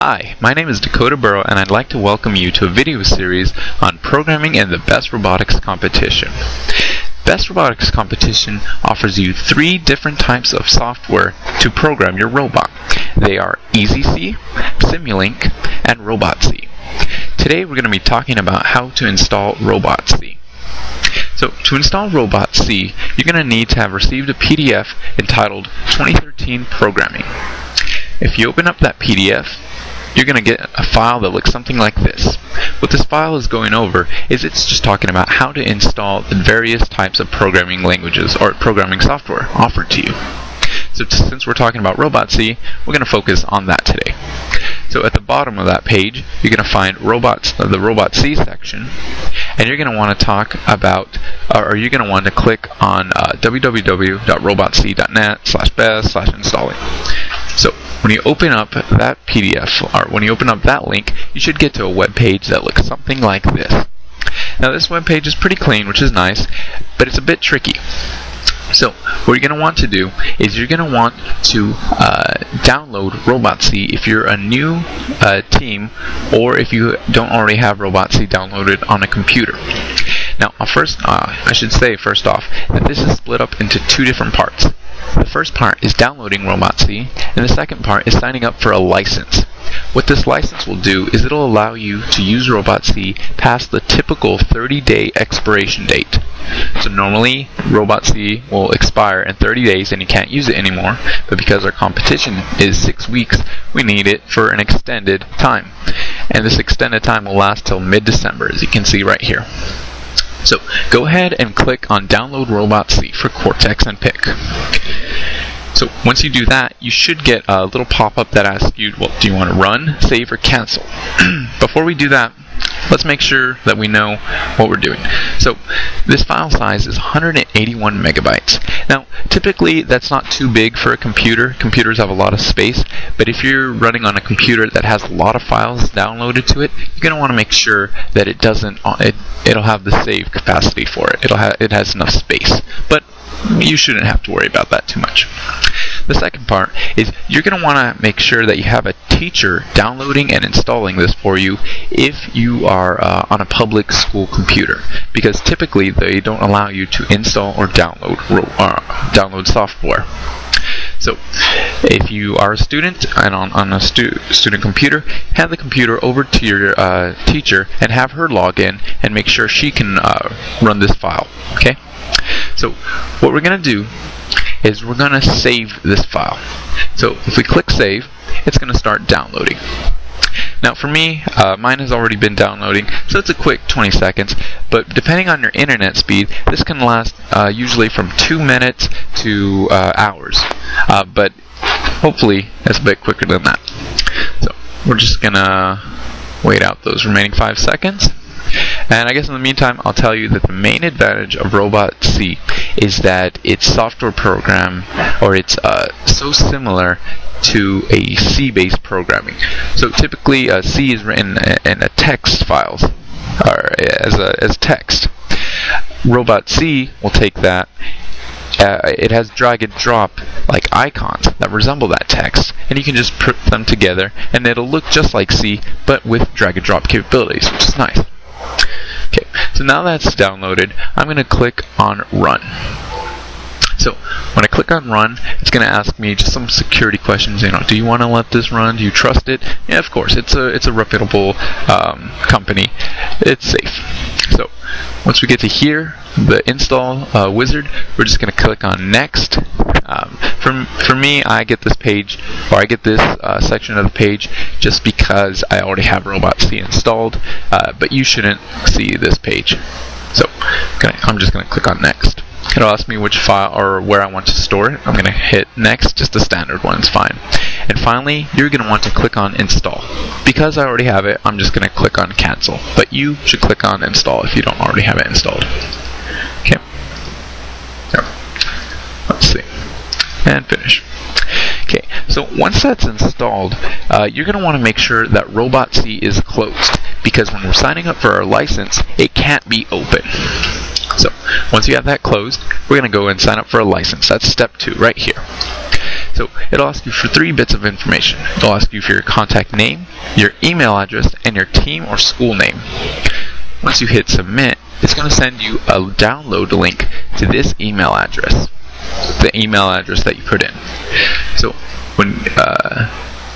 Hi, my name is Dakota Burrow and I'd like to welcome you to a video series on programming in the Best Robotics Competition. Best Robotics Competition offers you 3 different types of software to program your robot. They are EasyC, Simulink, and RobotC. Today we're going to be talking about how to install RobotC. So to install RobotC, you're going to need to have received a PDF entitled 2013 Programming. If you open up that PDF, you're going to get a file that looks something like this. What this file is going over is it's just talking about how to install the various types of programming languages or programming software offered to you. So since we're talking about RobotC, we're going to focus on that today. So at the bottom of that page, you're going to find the RobotC section, and you're going to want to talk about, or you're going to want to click on www.robotc.net/best/installing. So when you open up that PDF, or when you open up that link, you should get to a web page that looks something like this. Now this web page is pretty clean, which is nice, but it's a bit tricky. So what you're going to want to do is you're going to want to download RobotC if you're a new team, or if you don't already have RobotC downloaded on a computer. Now I should say first off that this is split up into 2 different parts. The first part is downloading RobotC, and the second part is signing up for a license. What this license will do is it'll allow you to use RobotC past the typical 30-day expiration date. So normally RobotC will expire in 30 days and you can't use it anymore, but because our competition is 6 weeks, we need it for an extended time. And this extended time will last till mid-December, as you can see right here. So go ahead and click on Download RobotC for Cortex and Pick. So once you do that, you should get a little pop-up that asks you, well, do you want to run, save, or cancel? Before we do that, let's make sure that we know what we're doing. So this file size is 181 megabytes. Now typically that's not too big for a computer. Computers have a lot of space, but if you're running on a computer that has a lot of files downloaded to it, you're going to want to make sure that it'll have the save capacity for it. It has enough space, but you shouldn't have to worry about that too much. The second part is you're going to want to make sure that you have a teacher downloading and installing this for you if you are on a public school computer, because typically they don't allow you to install or download software. So if you are a student and on a student computer, hand the computer over to your teacher and have her log in and make sure she can run this file. Okay? So what we're going to do is we're going to save this file. So if we click save, it's going to start downloading. Now for me, mine has already been downloading, so it's a quick 20 seconds, but depending on your internet speed, this can last usually from 2 minutes to hours, but hopefully it's a bit quicker than that. So we're just going to wait out those remaining 5 seconds. And I guess in the meantime, I'll tell you that the main advantage of RobotC is that its software program, or it's so similar to a C-based programming. So typically C is written in a text files, or as text. RobotC will take that. It has drag and drop like icons that resemble that text, and you can just put them together and it'll look just like C, but with drag and drop capabilities, which is nice. Okay, so now that's downloaded, I'm going to click on Run. So when I click on Run, it's going to ask me just some security questions. Do you want to let this run? Do you trust it? Yeah, of course. It's a reputable company. It's safe. So once we get to here, the install wizard, we're just going to click on Next. For me, I get this page, or I get this section of the page just because I already have RobotC installed, but you shouldn't see this page. So I'm just going to click on Next. It'll ask me which file or where I want to store it. I'm going to hit Next, just the standard one is fine. And finally, you're going to want to click on Install. Because I already have it, I'm just going to click on Cancel. But you should click on Install if you don't already have it installed. Okay. Let's see. And finish. Okay, so once that's installed, you're going to want to make sure that RobotC is closed, because when we're signing up for our license, it can't be open. So once you have that closed, we're going to go and sign up for a license. That's step 2 right here. So it'll ask you for 3 bits of information. It'll ask you for your contact name, your email address, and your team or school name. Once you hit submit, it's going to send you a download link to this email address, the email address that you put in. So when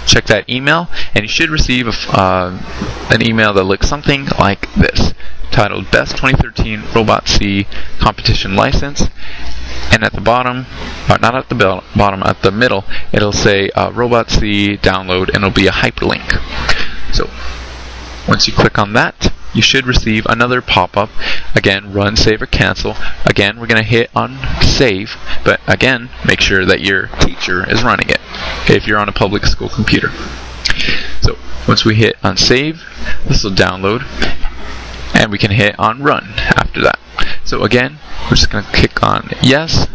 check that email, and you should receive an email that looks something like this, titled Best 2013 RobotC Competition License. And at the bottom, not at the bottom, at the middle, it'll say RobotC download, and it'll be a hyperlink. So once you click on that, you should receive another pop-up. Again, run, save, or cancel. Again, we're going to hit on save, but again, make sure that your teacher is running it if you're on a public school computer. So once we hit on save, this will download, and we can hit on run after that. So again, we're just going to click on yes.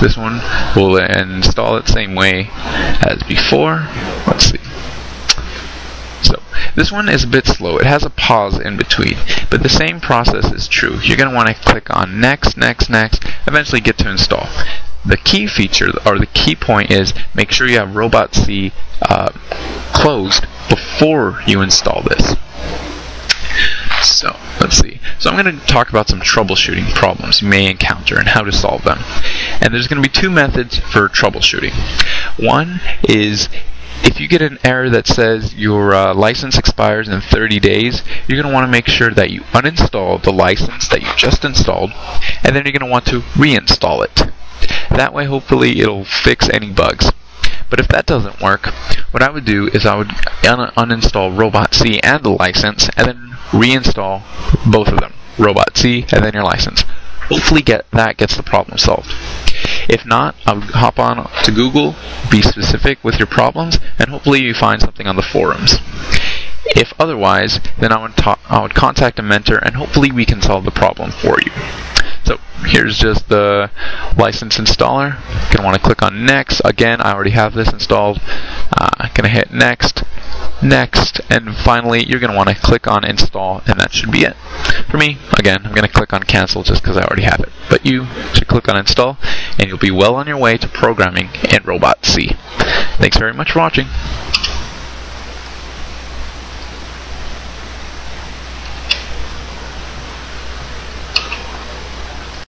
This one will install it same way as before. Let's see. So this one is a bit slow. It has a pause in between, but the same process is true. You're going to want to click on next, next, next, eventually get to install. The key feature, or the key point, is make sure you have RobotC closed before you install this. So let's see. So I'm going to talk about some troubleshooting problems you may encounter and how to solve them. And there's going to be 2 methods for troubleshooting. One is, if you get an error that says your license expires in 30 days, you're going to want to make sure that you uninstall the license that you just installed, and then you're going to want to reinstall it. That way, hopefully, it'll fix any bugs. But if that doesn't work, what I would do is I would uninstall RobotC and the license, and then reinstall both of them, RobotC and then your license. Hopefully that gets the problem solved. If not, I would hop on to Google, be specific with your problems, and hopefully you find something on the forums. If otherwise, then I would contact a mentor, and hopefully we can solve the problem for you. So here's just the license installer. You're going to want to click on next. Again, I already have this installed. Going to hit next, next, and finally you're going to want to click on install, and that should be it. For me, again, I'm going to click on cancel just because I already have it. But you should click on install, and you'll be well on your way to programming in RobotC. Thanks very much for watching.